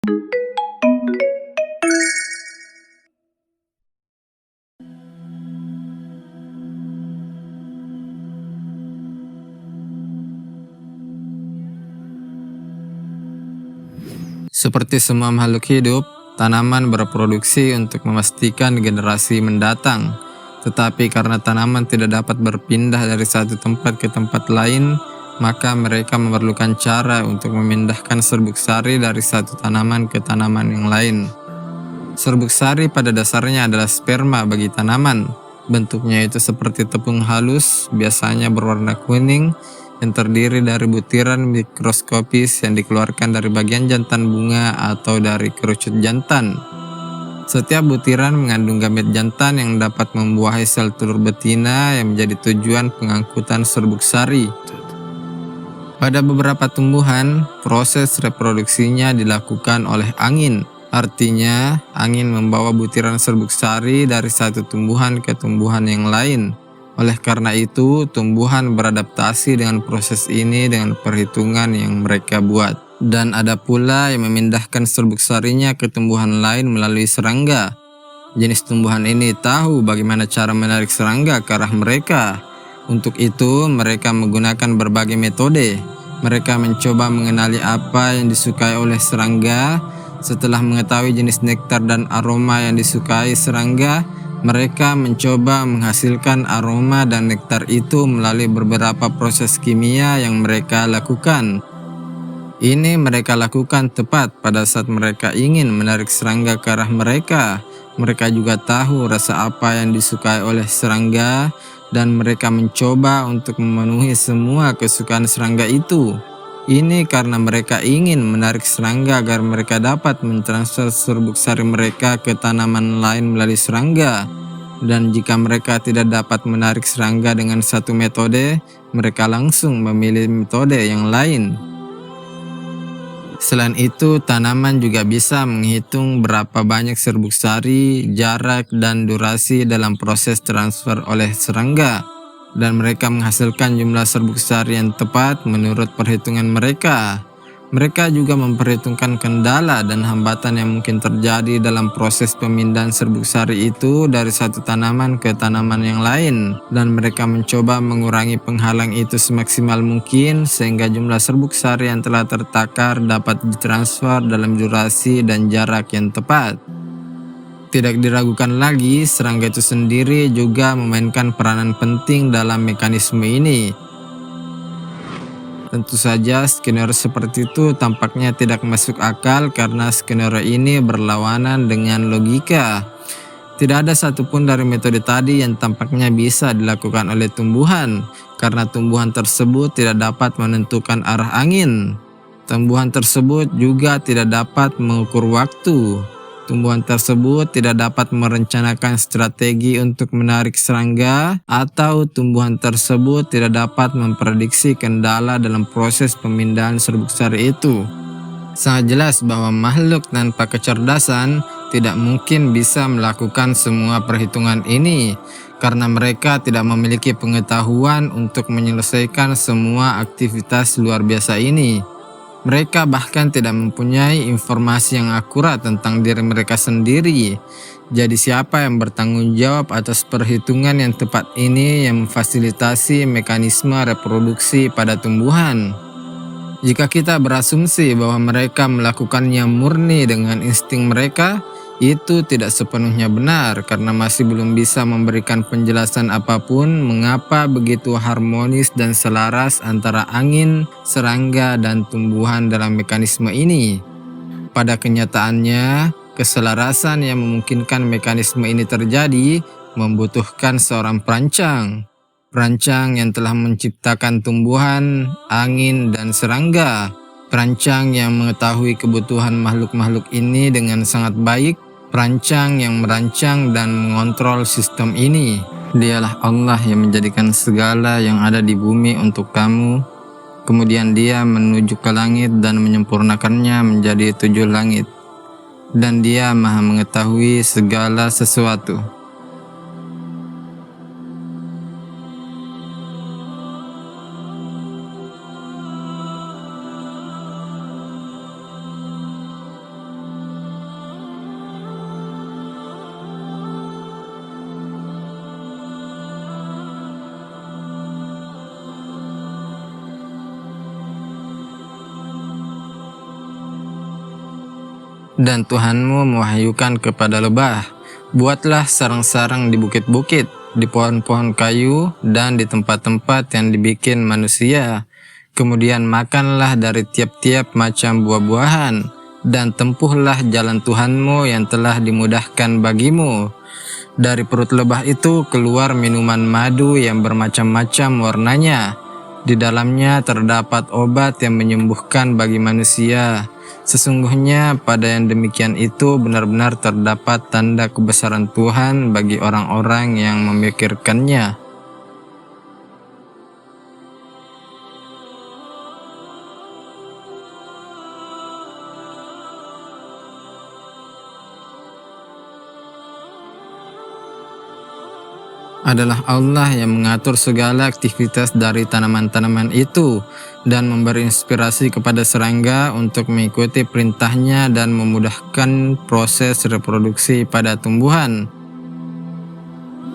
Seperti semua makhluk hidup, tanaman berproduksi untuk memastikan generasi mendatang. Tetapi karena tanaman tidak dapat berpindah dari satu tempat ke tempat lain, maka mereka memerlukan cara untuk memindahkan serbuk sari dari satu tanaman ke tanaman yang lain. Serbuk sari pada dasarnya adalah sperma bagi tanaman. Bentuknya itu seperti tepung halus, biasanya berwarna kuning, yang terdiri dari butiran mikroskopis yang dikeluarkan dari bagian jantan bunga atau dari kerucut jantan. Setiap butiran mengandung gamet jantan yang dapat membuahi sel telur betina yang menjadi tujuan pengangkutan serbuk sari. Pada beberapa tumbuhan, proses reproduksinya dilakukan oleh angin. Artinya, angin membawa butiran serbuk sari dari satu tumbuhan ke tumbuhan yang lain. Oleh karena itu, tumbuhan beradaptasi dengan proses ini dengan perhitungan yang mereka buat. Dan ada pula yang memindahkan serbuk sarinya ke tumbuhan lain melalui serangga. Jenis tumbuhan ini tahu bagaimana cara menarik serangga ke arah mereka. Untuk itu, mereka menggunakan berbagai metode. Mereka mencoba mengenali apa yang disukai oleh serangga. Setelah mengetahui jenis nektar dan aroma yang disukai serangga, mereka mencoba menghasilkan aroma dan nektar itu melalui beberapa proses kimia yang mereka lakukan. Ini mereka lakukan tepat pada saat mereka ingin menarik serangga ke arah mereka. Mereka juga tahu rasa apa yang disukai oleh serangga, dan mereka mencoba untuk memenuhi semua kesukaan serangga itu. Ini karena mereka ingin menarik serangga agar mereka dapat mentransfer serbuk sari mereka ke tanaman lain melalui serangga. Dan jika mereka tidak dapat menarik serangga dengan satu metode, mereka langsung memilih metode yang lain. Selain itu, tanaman juga bisa menghitung berapa banyak serbuk sari, jarak, dan durasi dalam proses transfer oleh serangga. Dan mereka menghasilkan jumlah serbuk sari yang tepat menurut perhitungan mereka. Mereka juga memperhitungkan kendala dan hambatan yang mungkin terjadi dalam proses pemindahan serbuk sari itu dari satu tanaman ke tanaman yang lain. Dan mereka mencoba mengurangi penghalang itu semaksimal mungkin sehingga jumlah serbuk sari yang telah tertakar dapat ditransfer dalam durasi dan jarak yang tepat. Tidak diragukan lagi, serangga itu sendiri juga memainkan peranan penting dalam mekanisme ini. Tentu saja skenario seperti itu tampaknya tidak masuk akal karena skenario ini berlawanan dengan logika. Tidak ada satupun dari metode tadi yang tampaknya bisa dilakukan oleh tumbuhan, karena tumbuhan tersebut tidak dapat menentukan arah angin. Tumbuhan tersebut juga tidak dapat mengukur waktu. Tumbuhan tersebut tidak dapat merencanakan strategi untuk menarik serangga, atau tumbuhan tersebut tidak dapat memprediksi kendala dalam proses pemindahan serbuk sari itu. Sangat jelas bahwa makhluk tanpa kecerdasan tidak mungkin bisa melakukan semua perhitungan ini, karena mereka tidak memiliki pengetahuan untuk menyelesaikan semua aktivitas luar biasa ini. Mereka bahkan tidak mempunyai informasi yang akurat tentang diri mereka sendiri. Jadi siapa yang bertanggung jawab atas perhitungan yang tepat ini yang memfasilitasi mekanisme reproduksi pada tumbuhan? Jika kita berasumsi bahwa mereka melakukannya murni dengan insting mereka, itu tidak sepenuhnya benar karena masih belum bisa memberikan penjelasan apapun mengapa begitu harmonis dan selaras antara angin, serangga, dan tumbuhan dalam mekanisme ini. Pada kenyataannya, keselarasan yang memungkinkan mekanisme ini terjadi membutuhkan seorang perancang. Perancang yang telah menciptakan tumbuhan, angin, dan serangga. Perancang yang mengetahui kebutuhan makhluk-makhluk ini dengan sangat baik. Perancang yang merancang dan mengontrol sistem ini. Dialah Allah yang menjadikan segala yang ada di bumi untuk kamu. Kemudian Dia menuju ke langit dan menyempurnakannya menjadi 7 langit. Dan Dia Maha mengetahui segala sesuatu. Dan Tuhanmu mewahyukan kepada lebah, buatlah sarang-sarang di bukit-bukit, di pohon-pohon kayu, dan di tempat-tempat yang dibikin manusia. Kemudian makanlah dari tiap-tiap macam buah-buahan, dan tempuhlah jalan Tuhanmu yang telah dimudahkan bagimu. Dari perut lebah itu keluar minuman madu yang bermacam-macam warnanya. Di dalamnya terdapat obat yang menyembuhkan bagi manusia. Sesungguhnya pada yang demikian itu benar-benar terdapat tanda kebesaran Tuhan bagi orang-orang yang memikirkannya. Adalah Allah yang mengatur segala aktivitas dari tanaman-tanaman itu dan memberi inspirasi kepada serangga untuk mengikuti perintahnya dan memudahkan proses reproduksi pada tumbuhan.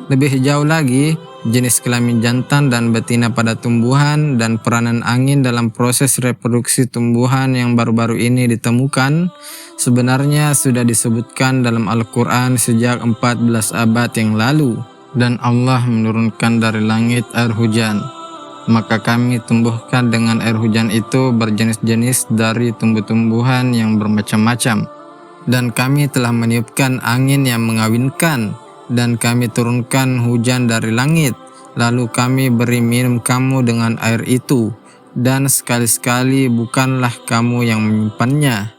Lebih jauh lagi, jenis kelamin jantan dan betina pada tumbuhan dan peranan angin dalam proses reproduksi tumbuhan yang baru-baru ini ditemukan sebenarnya sudah disebutkan dalam Al-Quran sejak 14 abad yang lalu. Dan Allah menurunkan dari langit air hujan, maka kami tumbuhkan dengan air hujan itu berjenis-jenis dari tumbuh-tumbuhan yang bermacam-macam. Dan kami telah meniupkan angin yang mengawinkan, dan kami turunkan hujan dari langit, lalu kami beri minum kamu dengan air itu, dan sekali-sekali bukanlah kamu yang menyimpannya.